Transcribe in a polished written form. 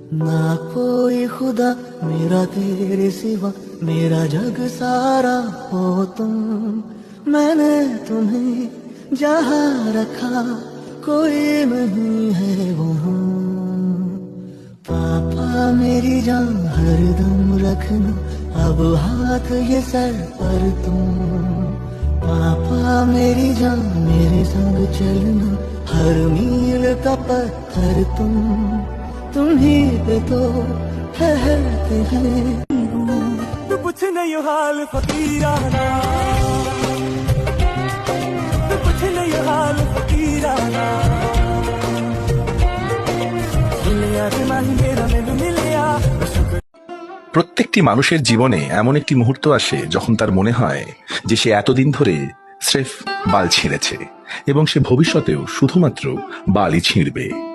ना कोई खुदा मेरा तेरे सिवा, मेरा जग सारा हो तुम। मैंने तुम्हें जहाँ रखा कोई नहीं है वहाँ। पापा मेरी जान हरदम रखना, अब हाथ ये सर पर तुम। पापा मेरी जान मेरे संग चलना, हर मील का पत्थर तुम ही पे तो ठहरते हैं। तू पूछ नहीं हाल फकीराना, तू पूछ नहीं हाल फकीराना। প্রত্যেকটি মানুষের জীবনে এমন একটি মুহূর্ত আসে যখন তার মনে হয় যে সে এতদিন ধরে স্রেফ বাল ছিঁড়েছে এবং সে ভবিষ্যতেও শুধুমাত্র বালই ছিঁড়বে।